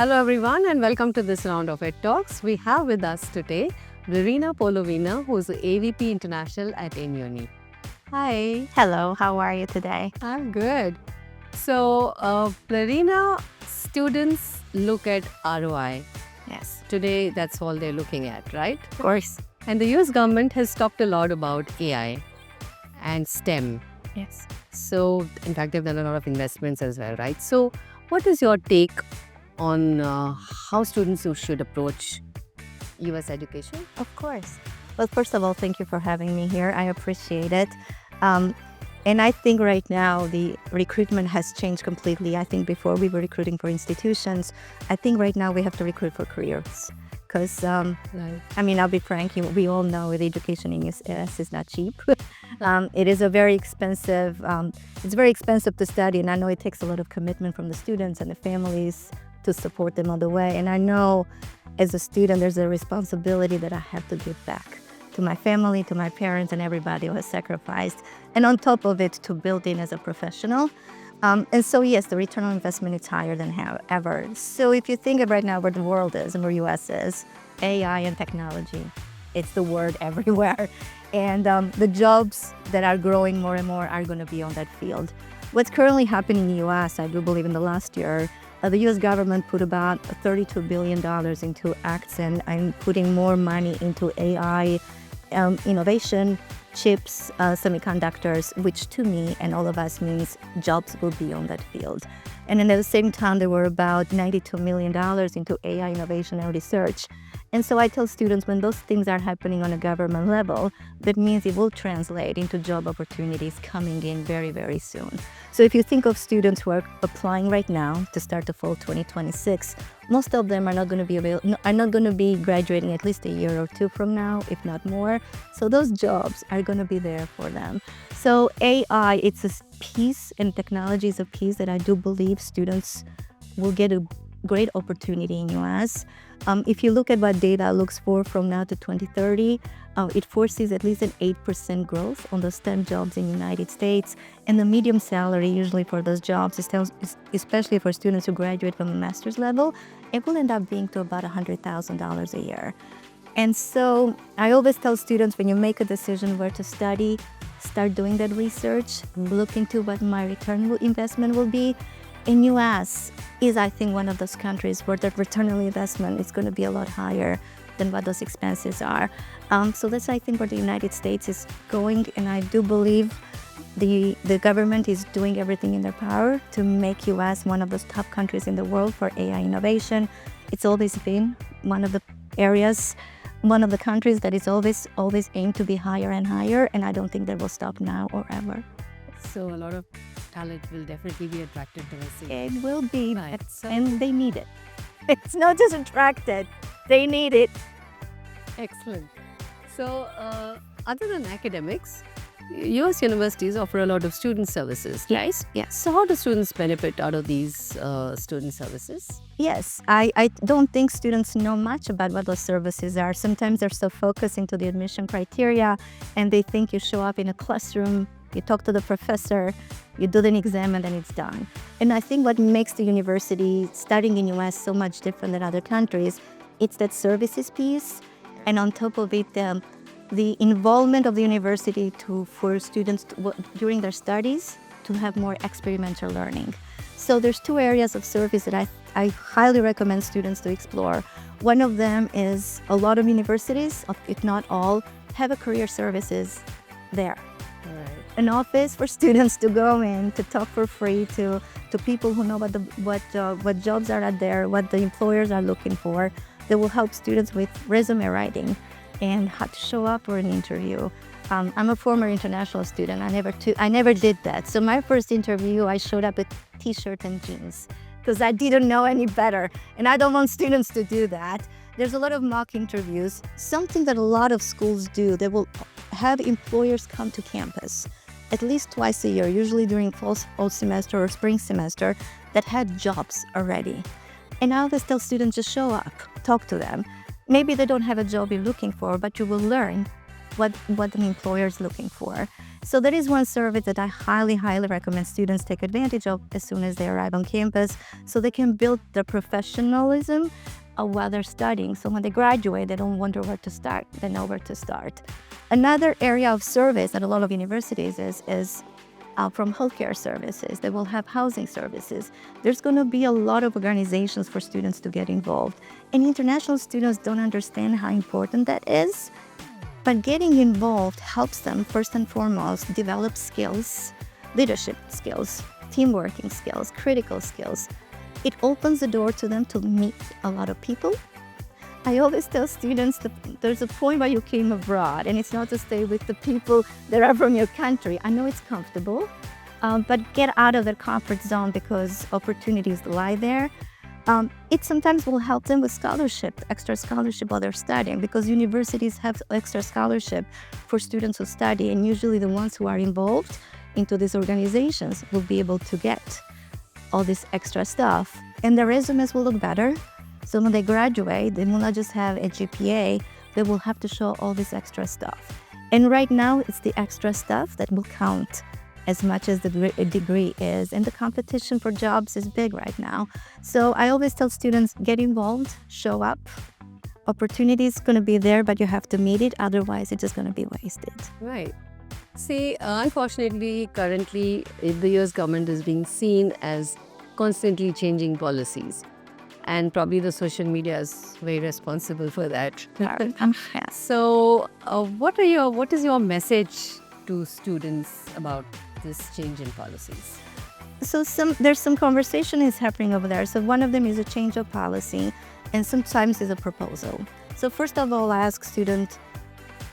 Hello everyone and welcome to this round of EdTalks. We have with us today Blerina Polovina, who is the AVP International at INUNI. Hi. Hello, how are you today? I'm good. So, Blerina, students look at ROI. Yes, Today, that's all they're looking at, right? of course. And the US government has talked a lot about AI and STEM. Yes. So, in fact, they've done a lot of investments as well, right? So, what is your take on how students should approach US education? Of course. Well, first of all, thank you for having me here. I appreciate it. And I think right now the recruitment has changed completely. I think before we were recruiting for institutions. I think right now we have to recruit for careers. Because, Right. I'll be frank, we all know the education in US is not cheap. It is a very expensive, it's very expensive to study. And I know it takes a lot of commitment from the students and the families to support them all the way. And I know as a student, there's a responsibility that I have to give back to my family, to my parents, and everybody who has sacrificed. And on top of it, to build in as a professional. And so, yes, the return on investment is higher than ever. So if you think of right now where the world is and where US is, AI and technology, it's the word everywhere. And the jobs that are growing more and more are going to be on that field. What's currently happening in the US, I do believe in the last year, the US government put about $32 billion into acts and putting more money into AI innovation, chips, semiconductors, which to me and all of us means jobs will be on that field. And then at the same time, there were about $92 million into AI innovation and research. And so I tell students when those things are happening on a government level, that means it will translate into job opportunities coming in very, very soon. So if you think of students who are applying right now to start the fall 2026, most of them are not going to be graduating at least a year or two from now, if not more. So those jobs are going to be there for them. So AI, it's a piece, and technology is a piece that I do believe students will get a great opportunity in US. If you look at what data looks for from now to 2030, it foresees at least an 8% growth on the STEM jobs in the United States. And the median salary usually for those jobs, especially for students who graduate from a master's level, it will end up being to about $100,000 a year. And so I always tell students, when you make a decision where to study, start doing that research, look into what my return investment will be. In US is, I think, one of those countries where the return on investment is going to be a lot higher than what those expenses are. So that's, I think, where the United States is going. And I do believe the government is doing everything in their power to make US one of those top countries in the world for AI innovation. It's always been one of the areas, one of the countries that is always aimed to be higher and higher. And I don't think that will stop now or ever. So, a lot of talent will definitely be attracted to us. It will be, Right. and they need it. It's not just attracted, they need it. Excellent. So, other than academics, US universities offer a lot of student services, right? Yes. So, how do students benefit out of these student services? Yes, I don't think students know much about what those services are. Sometimes they're so focused into the admission criteria and they think you show up in a classroom, you talk to the professor, you do an exam, and then it's done. And I think what makes the university studying in US so much different than other countries, it's that services piece. And on top of it, the involvement of the university for students during their studies to have more experiential learning. So there's two areas of service that I highly recommend students to explore. One of them is a lot of universities, if not all, have a career services there. Right. An office for students to go in, to talk for free to people who know what jobs are out there, what the employers are looking for. That will help students with resume writing and how to show up for an interview. I'm a former international student. I never did that. So my first interview, I showed up with t-shirt and jeans because I didn't know any better. And I don't want students to do that. There's a lot of mock interviews, something that a lot of schools do. They will have employers come to campus at least twice a year, usually during fall semester or spring semester, that had jobs already. And I always tell students, just show up, talk to them. Maybe they don't have a job you're looking for, but you will learn what an employer is looking for. So there is one service that I highly, highly recommend students take advantage of as soon as they arrive on campus, so they can build their professionalism while they're studying. So when they graduate, they don't wonder where to start. They know where to start. Another area of service at a lot of universities is from healthcare services. They will have housing services. There's going to be a lot of organizations for students to get involved. And international students don't understand how important that is. But getting involved helps them, first and foremost, develop skills, leadership skills, team working skills, critical skills. It opens the door to them to meet a lot of people. I always tell students that there's a point where you came abroad, and it's not to stay with the people that are from your country. I know it's comfortable, but get out of their comfort zone because opportunities lie there. It sometimes will help them with scholarship, extra scholarship while they're studying, because universities have extra scholarship for students who study, and usually the ones who are involved into these organizations will be able to get all this extra stuff, and their resumes will look better. So when they graduate, they will not just have a GPA, they will have to show all this extra stuff. And right now, it's the extra stuff that will count as much as the degree is. And the competition for jobs is big right now. So I always tell students, get involved, show up. Opportunity is going to be there, but you have to meet it. Otherwise, it's just going to be wasted. Right. See, unfortunately, currently, the US government is being seen as constantly changing policies. And probably the social media is very responsible for that. So, what is your message to students about this change in policies? So there's some conversation is happening over there. So one of them is a change of policy, and sometimes is a proposal. So first of all, I ask students,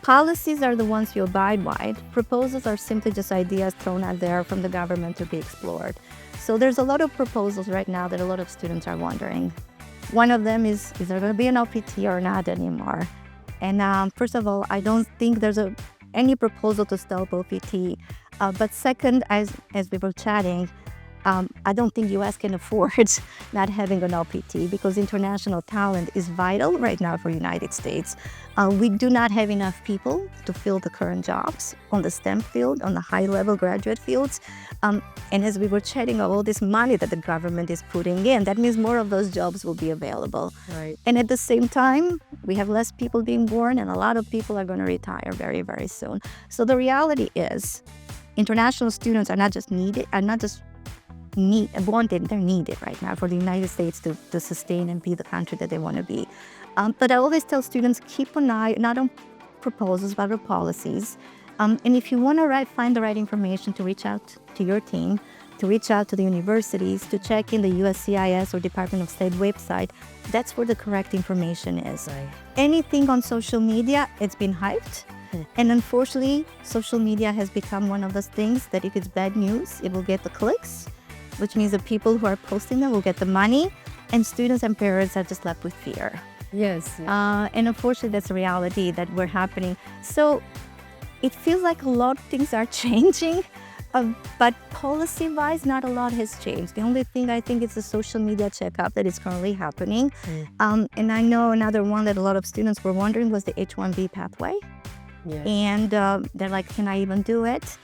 policies are the ones you abide by. Proposals are simply just ideas thrown out there from the government to be explored. So there's a lot of proposals right now that a lot of students are wondering. One of them is there going to be an OPT or not anymore? And first of all, I don't think there's any proposal to stop OPT. But second, as we were chatting, I don't think US can afford not having an OPT, because international talent is vital right now for United States. We do not have enough people to fill the current jobs on the STEM field, on the high-level graduate fields. And as we were chatting of all this money that the government is putting in, that means more of those jobs will be available. Right. And at the same time, we have less people being born, and a lot of people are going to retire very, very soon. So the reality is, international students are not just needed, wanted, they're needed right now for the United States to sustain and be the country that they want to be. But I always tell students, keep an eye not on proposals but on policies. And if you want to find the right information, to reach out to your team, to reach out to the universities, to check in the USCIS or Department of State website, that's where the correct information is. Right. Anything on social media, it's been hyped. And unfortunately, social media has become one of those things that if it's bad news, it will get the clicks, which means the people who are posting them will get the money, and students and parents are just left with fear. Yes. And unfortunately, that's a reality that we're happening. So it feels like a lot of things are changing, but policy-wise, not a lot has changed. The only thing I think is the social media checkup that is currently happening. And I know another one that a lot of students were wondering was the H-1B pathway. Yes. And they're like, can I even do it?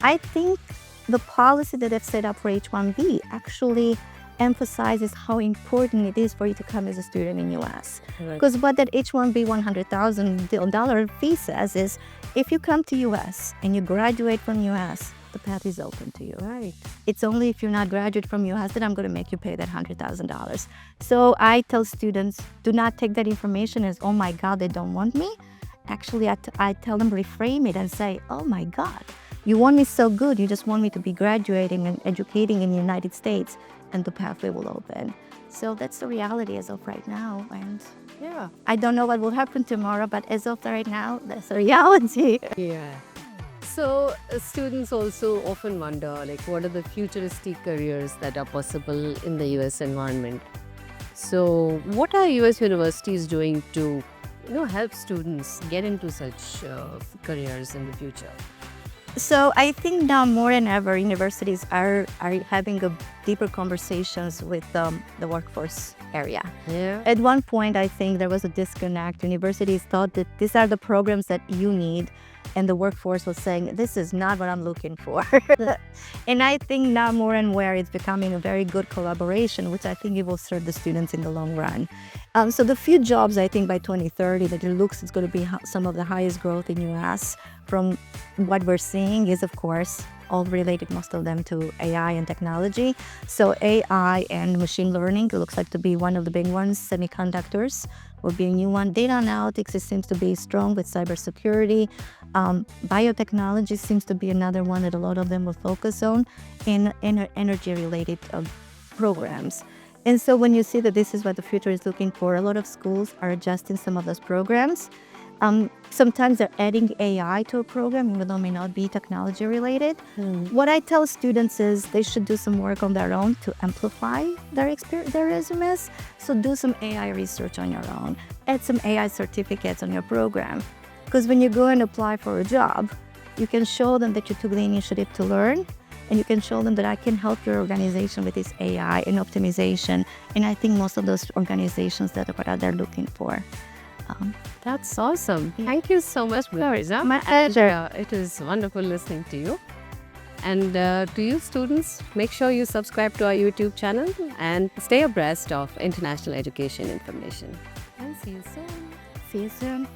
I think the policy that they've set up for H-1B actually emphasizes how important it is for you to come as a student in U.S. Because what that H-1B $100,000 fee says is, if you come to U.S. and you graduate from U.S., the path is open to you. Right. It's only if you're not graduate from U.S. that I'm going to make you pay that $100,000. So I tell students, do not take that information as, oh my God, they don't want me. Actually, I tell them, reframe it and say, oh my God, you want me so good, you just want me to be graduating and educating in the United States, and the pathway will open. So that's the reality as of right now. And Yeah. I don't know what will happen tomorrow, but as of right now, that's the reality. Yeah. So students also often wonder, like, what are the futuristic careers that are possible in the US environment? So what are US universities doing to help students get into such careers in the future? So I think now more than ever, universities are having a deeper conversations with the workforce area. Yeah. At one point, I think there was a disconnect. Universities thought that these are the programs that you need and the workforce was saying, this is not what I'm looking for. And I think now more and more it's becoming a very good collaboration, which I think it will serve the students in the long run. So the few jobs I think by 2030 that it looks it's going to be some of the highest growth in US from what we're seeing is, of course, all related, most of them, to AI and technology. So AI and machine learning looks like to be one of the big ones. Semiconductors will be a new one. Data analytics, it seems to be strong with cybersecurity. Biotechnology seems to be another one that a lot of them will focus on, and energy-related programs. And so when you see that this is what the future is looking for, a lot of schools are adjusting some of those programs. Sometimes they're adding AI to a program, even though it may not be technology related. What I tell students is they should do some work on their own to amplify their resumes. So do some AI research on your own. Add some AI certificates on your program. Because when you go and apply for a job, you can show them that you took the initiative to learn, and you can show them that I can help your organization with this AI and optimization. And I think most of those organizations, that are what they're looking for. That's awesome. Thank you so much, Blerina. My pleasure. It is wonderful listening to you. And to you students, make sure you subscribe to our YouTube channel and stay abreast of international education information. And see you soon. See you soon.